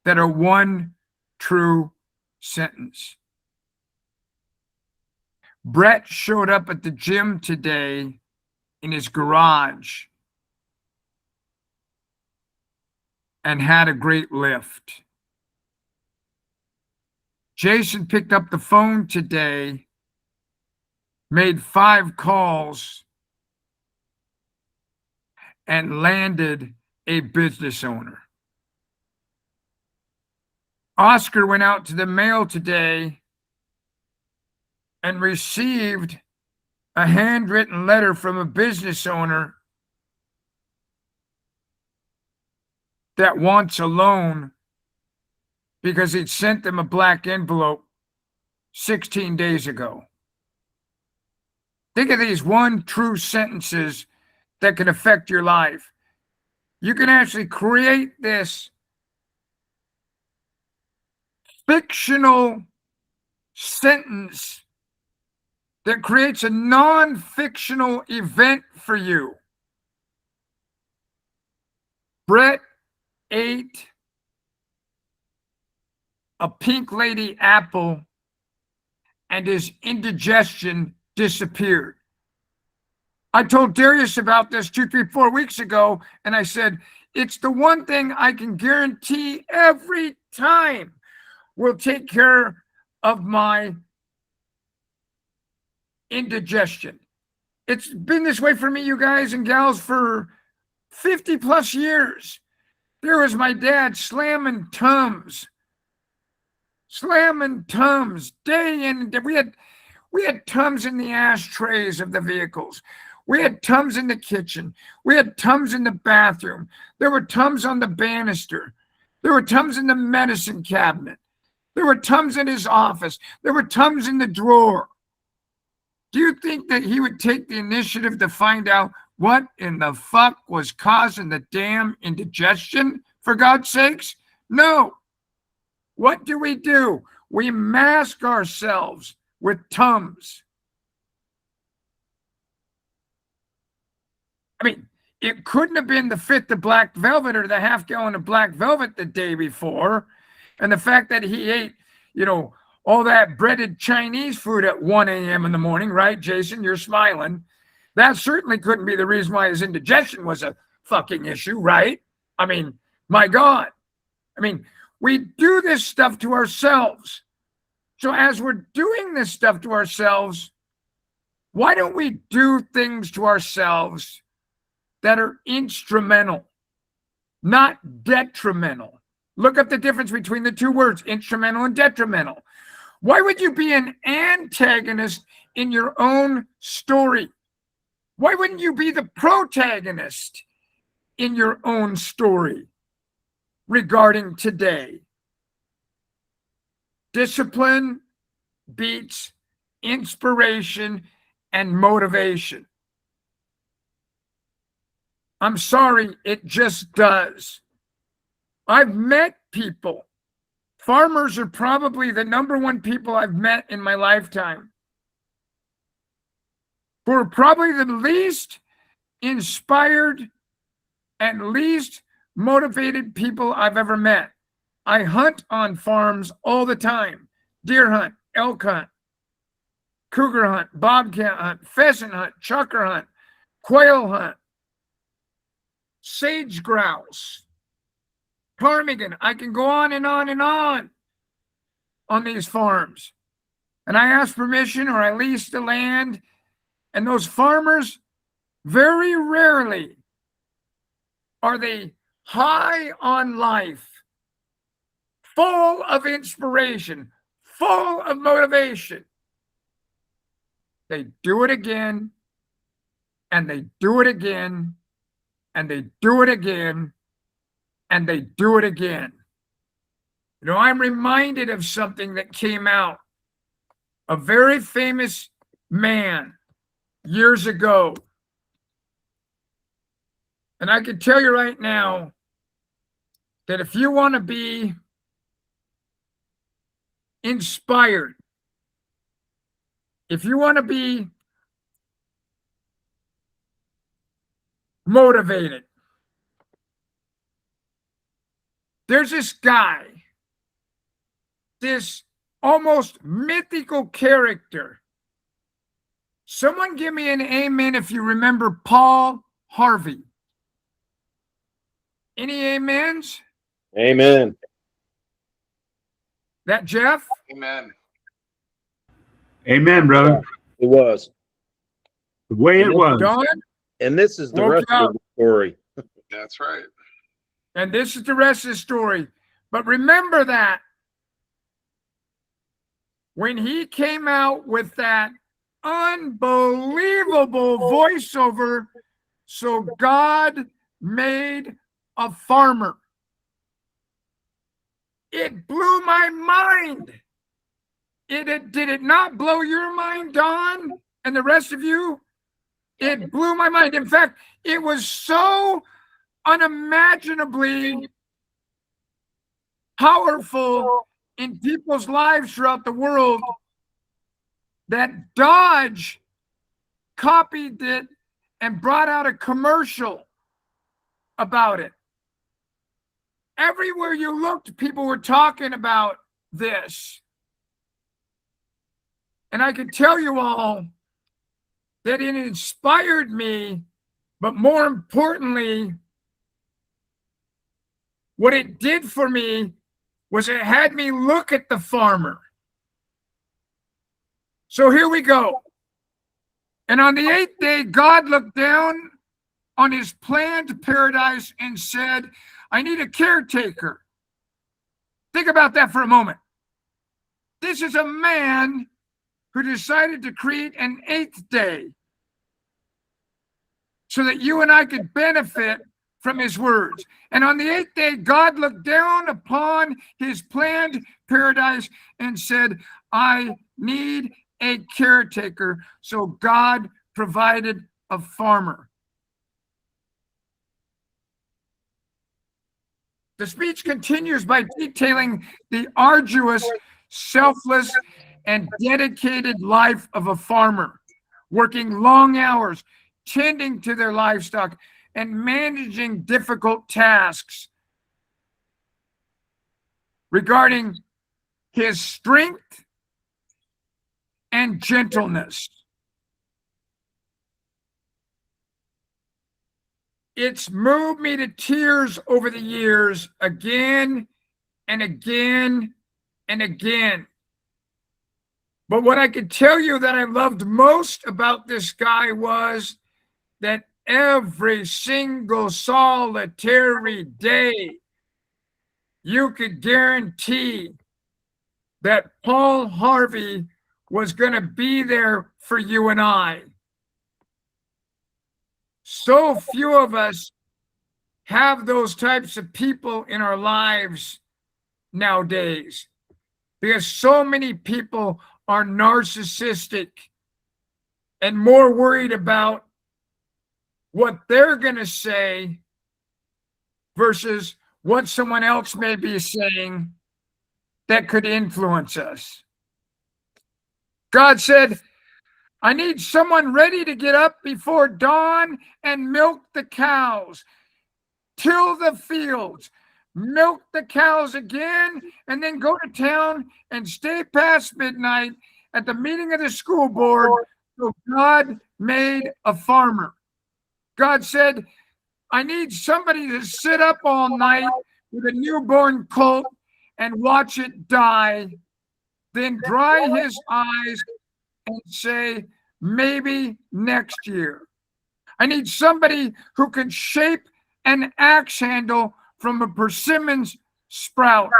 that are one true sentence. Brett showed up at the gym today in his garage and had a great lift. Jason picked up the phone today, made 5 calls, and landed a business owner. Oscar went out to the mail today and received a handwritten letter from a business owner that wants a loan because he'd sent them a black envelope 16 days ago. Think of these one true sentences that can affect your life. You can actually create this fictional sentence that creates a non-fictional event for you. Brett ate a Pink Lady apple and his indigestion disappeared. I told Darius about this 2, 3, 4 weeks ago, and I said, it's the one thing I can guarantee every time will take care of my indigestion. It's been this way for me, you guys and gals, for 50 plus years. There was my dad slamming Tums day in and day. We had Tums in the ashtrays of the vehicles. We had Tums in the kitchen. We had Tums in the bathroom. There were Tums on the banister. There were Tums in the medicine cabinet. There were Tums in his office. There were Tums in the drawer. Do you think that he would take the initiative to find out what in the fuck was causing the damn indigestion, for God's sakes? No. What do? We mask ourselves with Tums. I mean, it couldn't have been the 5th of black velvet or the half gallon of black velvet the day before. And the fact that he ate, all that breaded Chinese food at 1 a.m. in the morning, right, Jason? You're smiling. That certainly couldn't be the reason why his indigestion was a fucking issue, right? I mean, my God. I mean, we do this stuff to ourselves. So as we're doing this stuff to ourselves, why don't we do things to ourselves that are instrumental, not detrimental? Look up the difference between the two words, instrumental and detrimental. Why would you be an antagonist in your own story? Why wouldn't you be the protagonist in your own story regarding today? Discipline beats inspiration and motivation. I'm sorry, it just does. I've met people. Farmers are probably the number one people I've met in my lifetime, who are probably the least inspired and least motivated people I've ever met. I hunt on farms all the time. Deer hunt, elk hunt, cougar hunt, bobcat hunt, pheasant hunt, chukar hunt, quail hunt, sage grouse, ptarmigan. I can go on and on and on these farms. And I ask permission or I lease the land. And those farmers, very rarely are they high on life, full of inspiration, full of motivation. They do it again, and they do it again, and they do it again, and they do it again. You know, I'm reminded of something that came out. A very famous man years ago. And I can tell you right now that if you want to be inspired, if you want to be motivated, there's this guy, this almost mythical character. Someone give me an amen if you remember Paul Harvey. Any amens? Amen. That Jeff? Amen. Amen, brother. It was. The way it was. Don? And this is the Woke rest up. of the story. That's right. And this is the rest of the story. But remember that when he came out with that unbelievable voiceover, so God made a farmer. It blew my mind. Did it not blow your mind, Don, and the rest of you? It blew my mind. In fact, it was so unimaginably powerful in people's lives throughout the world that Dodge copied it and brought out a commercial about it. Everywhere you looked, people were talking about this. And I can tell you all that it inspired me, but more importantly, what it did for me was it had me look at the farmer. So here we go. And on the 8th day, God looked down on his planned paradise and said, I need a caretaker. Think about that for a moment. This is a man who decided to create an 8th day so that you and I could benefit from his words. And on the 8th day, God looked down upon his planned paradise and said, I need a caretaker. So God provided a farmer. The speech continues by detailing the arduous, selfless, and dedicated life of a farmer, working long hours, tending to their livestock, and managing difficult tasks. Regarding his strength and gentleness. It's moved me to tears over the years again and again and again. But what I could tell you that I loved most about this guy was that every single solitary day, you could guarantee that Paul Harvey was going to be there for you and I. So few of us have those types of people in our lives nowadays because so many people are narcissistic and more worried about what they're going to say versus what someone else may be saying that could influence us. God said, I need someone ready to get up before dawn and milk the cows, till the fields, milk the cows again, and then go to town and stay past midnight at the meeting of the school board. So God made a farmer. God said, I need somebody to sit up all night with a newborn colt and watch it die, then dry his eyes and say, maybe next year. I need somebody who can shape an axe handle from a persimmons sprout,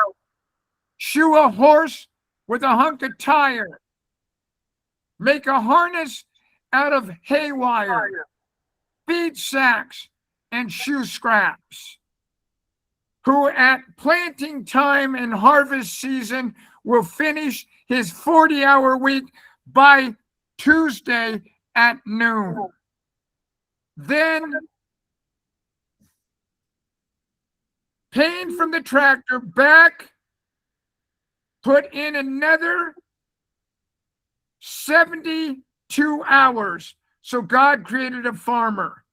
shoe a horse with a hunk of tire, make a harness out of hay wire, feed sacks, and shoe scraps, who at planting time and harvest season will finish his 40-hour week by Tuesday at noon. Then paying from the tractor back, put in another 72 hours. So God created a farmer.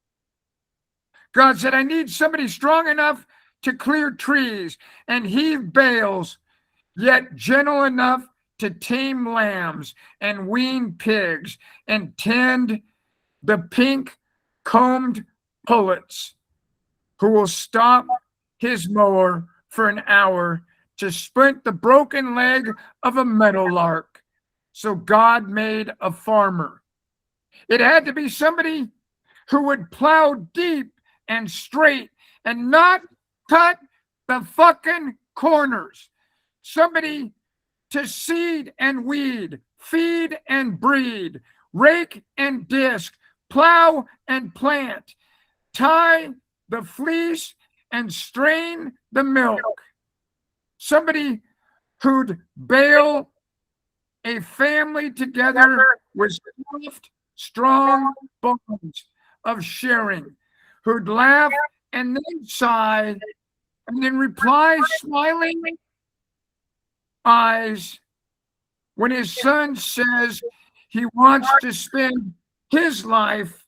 God said, I need somebody strong enough to clear trees and heave bales, yet gentle enough to tame lambs and wean pigs and tend the pink combed pullets, who will stop his mower for an hour to sprint the broken leg of a meadowlark. So God made a farmer. It had to be somebody who would plow deep and straight and not cut the fucking corners. Somebody to seed and weed, feed and breed, rake and disc, plow and plant, tie the fleece and strain the milk. Somebody who'd bale a family together with soft, strong bonds of sharing, who'd laugh and then sigh and then reply smiling eyes when his son says he wants to spend his life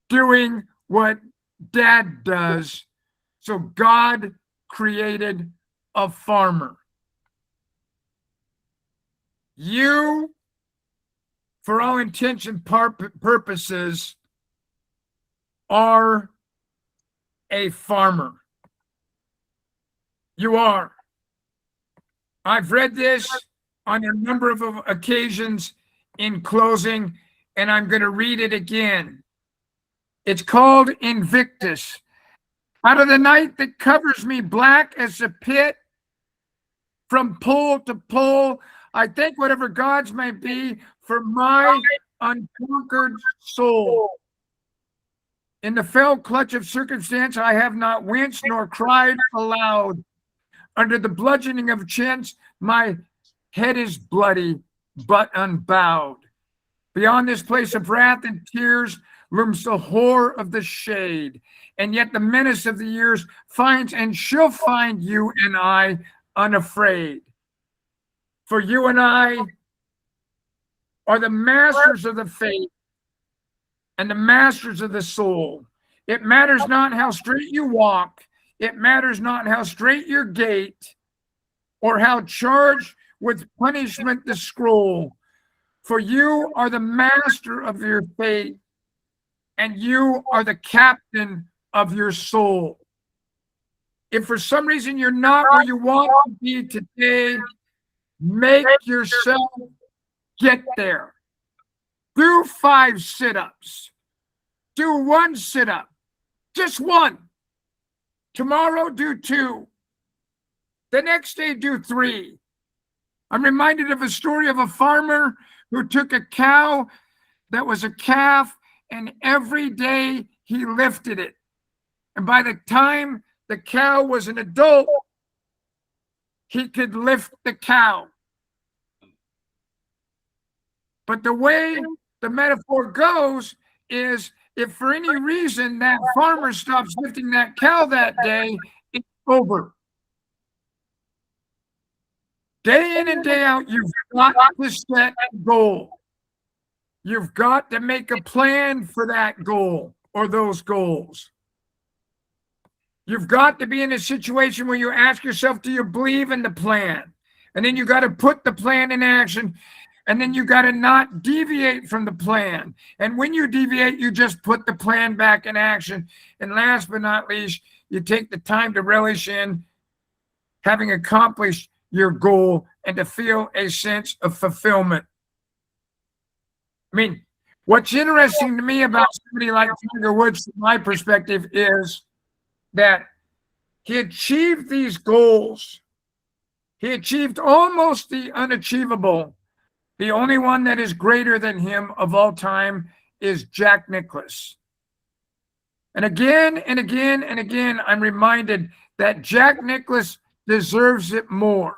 doing what dad does. So God created a farmer. You, for all intents and purposes, are a farmer. You are. I've read this on a number of occasions in closing, and I'm going to read it again. It's called Invictus. Out of the night that covers me black as a pit, from pole to pole, I thank whatever gods may be for my unconquered soul. In the fell clutch of circumstance, I have not winced nor cried aloud. Under the bludgeoning of chance, my head is bloody, but unbowed. Beyond this place of wrath and tears looms the horror of the shade, and yet the menace of the years finds and shall find you and I unafraid. For you and I are the masters of the faith and the masters of the soul. It matters not how straight you walk. It matters not how straight your gait or how charged with punishment the scroll. For you are the master of your fate, and you are the captain of your soul. If for some reason you're not where you want to be today, make yourself get there. Do 5 sit-ups. Do 1 sit-up. Just 1. Tomorrow, do 2. The next day, do 3. I'm reminded of a story of a farmer who took a cow that was a calf, and every day he lifted it. And by the time the cow was an adult, he could lift the cow. But the way the metaphor goes is, if for any reason that farmer stops lifting that cow that day, it's over. Day in and day out, you've got to set a goal. You've got to make a plan for that goal or those goals. You've got to be in a situation where you ask yourself, do you believe in the plan? And then you got to put the plan in action. And then you got to not deviate from the plan. And when you deviate, you just put the plan back in action. And last but not least, you take the time to relish in having accomplished your goal and to feel a sense of fulfillment. I mean, what's interesting to me about somebody like Tiger Woods, from my perspective, is that he achieved these goals. He achieved almost the unachievable. The only one that is greater than him of all time is Jack Nicklaus. And again and again and again, I'm reminded that Jack Nicklaus deserves it more.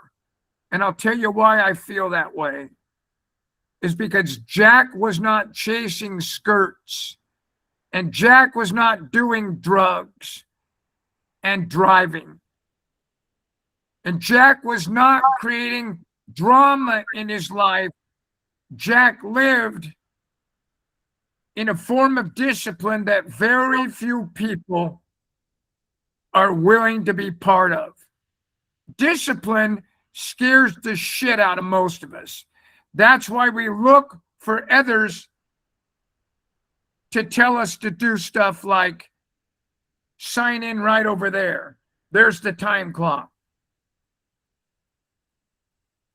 And I'll tell you why I feel that way. Is because Jack was not chasing skirts, and Jack was not doing drugs and driving, and Jack was not creating drama in his life. Jack lived in a form of discipline that very few people are willing to be part of. Discipline scares the shit out of most of us. That's why we look for others to tell us to do stuff like sign in right over there. There's the time clock.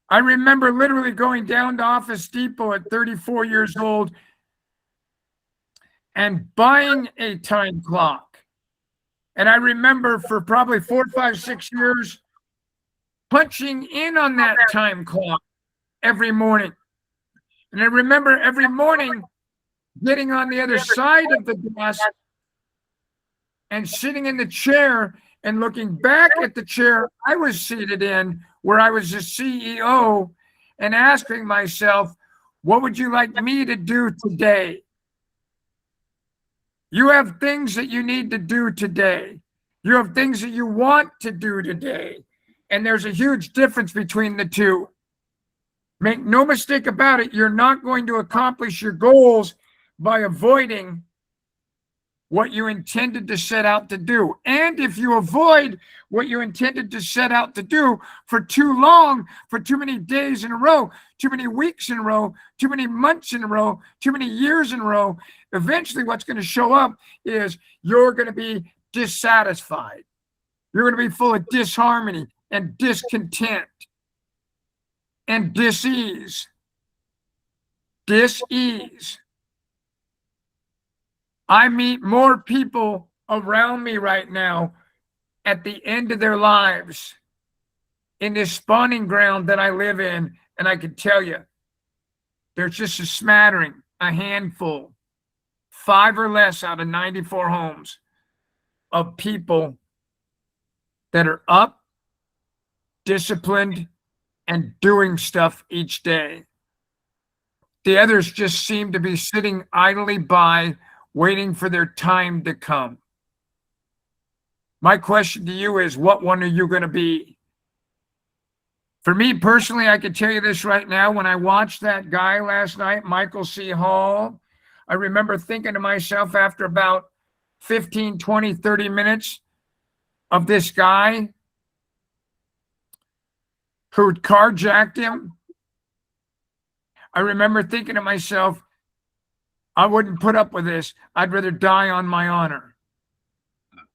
I remember literally going down to Office Depot at 34 years old and buying a time clock. And I remember for probably 4, 5, 6 years punching in on that time clock every morning. And I remember every morning getting on the other side of the desk and sitting in the chair and looking back at the chair I was seated in, where I was the CEO, and asking myself, what would you like me to do today? You have things that you need to do today. You have things that you want to do today. And there's a huge difference between the two. Make no mistake about it, you're not going to accomplish your goals by avoiding what you intended to set out to do. And if you avoid what you intended to set out to do for too long, for too many days in a row, too many weeks in a row, too many months in a row, too many years in a row, eventually what's going to show up is you're going to be dissatisfied. You're going to be full of disharmony and discontent and dis-ease. Dis-ease. I meet more people around me right now at the end of their lives in this spawning ground that I live in, and I can tell you, there's just a smattering, a handful, 5 or less out of 94 homes of people that are up, disciplined, and doing stuff each day. The others just seem to be sitting idly by, waiting for their time to come. My question to you is, what one are you going to be? For me personally, I can tell you this right now. When I watched that guy last night, Michael C. Hall, I remember thinking to myself after about 15, 20, 30 minutes of this guy who'd carjacked him, I remember thinking to myself, I wouldn't put up with this. I'd rather die on my honor.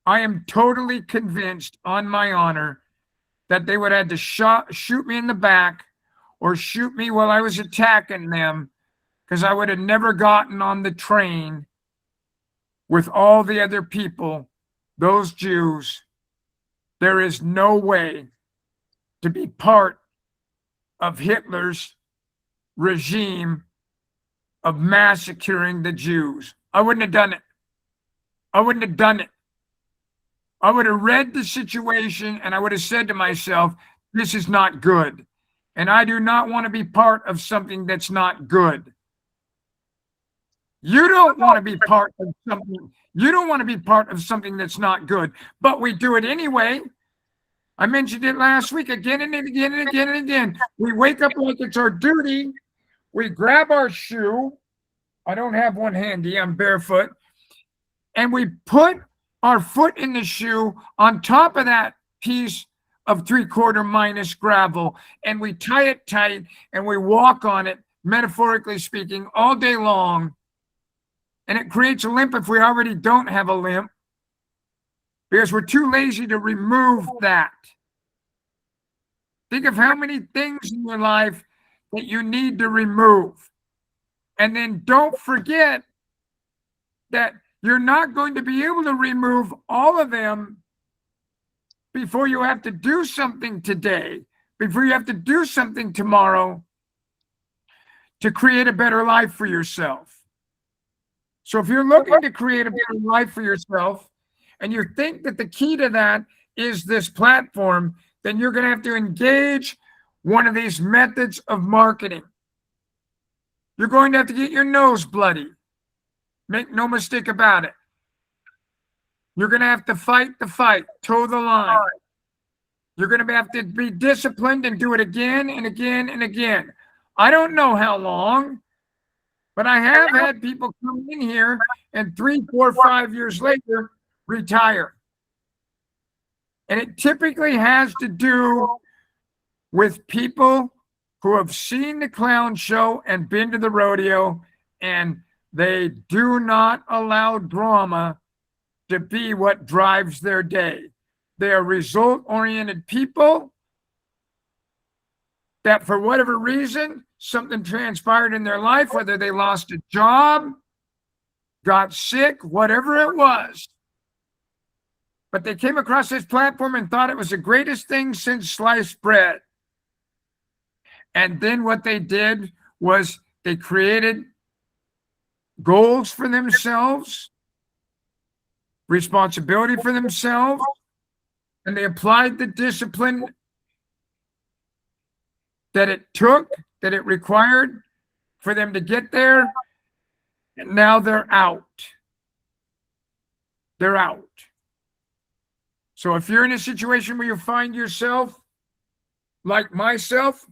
I am totally convinced on my honor that they would have had to shoot me in the back or shoot me while I was attacking them, because I would have never gotten on the train with all the other people, those Jews. There is no way to be part of Hitler's regime of massacring the Jews. I wouldn't have done it. I wouldn't have done it. I would have read the situation and I would have said to myself, this is not good. And I do not want to be part of something that's not good. You don't want to be part of something. You don't want to be part of something that's not good, but we do it anyway. I mentioned it last week again and again and again and again. We wake up like it's our duty. We grab our shoe. I don't have one handy. I'm barefoot. And we put our foot in the shoe on top of that piece of 3/4 minus gravel. And we tie it tight and we walk on it, metaphorically speaking, all day long. And it creates a limp if we already don't have a limp. because we're too lazy to remove that. Think of how many things in your life that you need to remove. And then don't forget that you're not going to be able to remove all of them before you have to do something today, before you have to do something tomorrow to create a better life for yourself. So if you're looking to create a better life for yourself and you think that the key to that is this platform, then you're going to have to engage one of these methods of marketing. You're going to have to get your nose bloody. Make no mistake about it. You're going to have to fight the fight, toe the line. You're going to have to be disciplined and do it again and again and again. I don't know how long, but I have had people come in here and 3, 4, 5 years later retire. And it typically has to do with people who have seen the clown show and been to the rodeo, and they do not allow drama to be what drives their day. They are result-oriented people that for whatever reason, something transpired in their life, whether they lost a job, got sick, whatever it was. But they came across this platform and thought it was the greatest thing since sliced bread. And then what they did was they created goals for themselves, responsibility for themselves, and they applied the discipline that it took, that it required for them to get there. And now they're out. They're out. So if you're in a situation where you find yourself, like myself,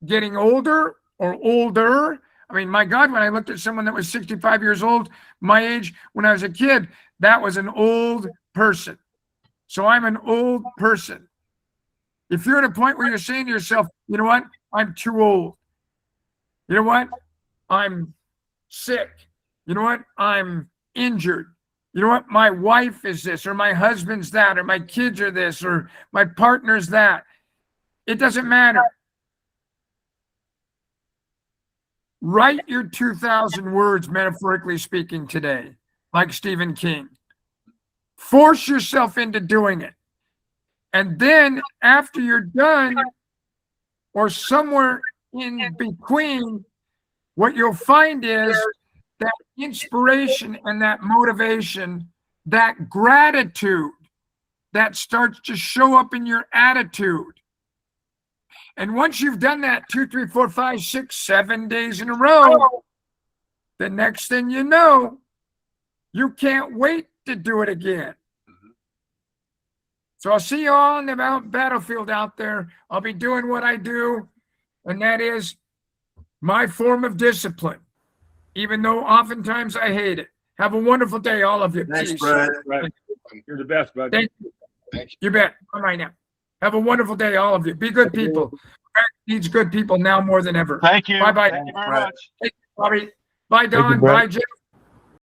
getting older or older, I mean, my God, when I looked at someone that was 65 years old, my age, when I was a kid, that was an old person. So I'm an old person. If you're at a point where you're saying to yourself, you know what? I'm too old. You know what? I'm sick. You know what? I'm injured. You know what? My wife is this, or my husband's that, or my kids are this, or my partner's that. It doesn't matter. Write your 2,000 words, metaphorically speaking, today, like Stephen King. Force yourself into doing it. And then after you're done, or somewhere in between, what you'll find is that inspiration and that motivation, that gratitude, that starts to show up in your attitude. And once you've done that 2, 3, 4, 5, 6, 7 days in a row, the next thing you know, you can't wait to do it again. So I'll see you all on the battlefield out there. I'll be doing what I do, and that is my form of discipline, even though oftentimes I hate it. Have a wonderful day, all of you. Thanks, Peace. Brad. You're the best, bud. Thank you. You bet. All right now. Have a wonderful day, all of you. Be good people. America needs good people now more than ever. Thank you. Bye-bye. Thank you very Right. much. Thank you, Bobby. Bye, you, Don. Brett. Bye, Jim.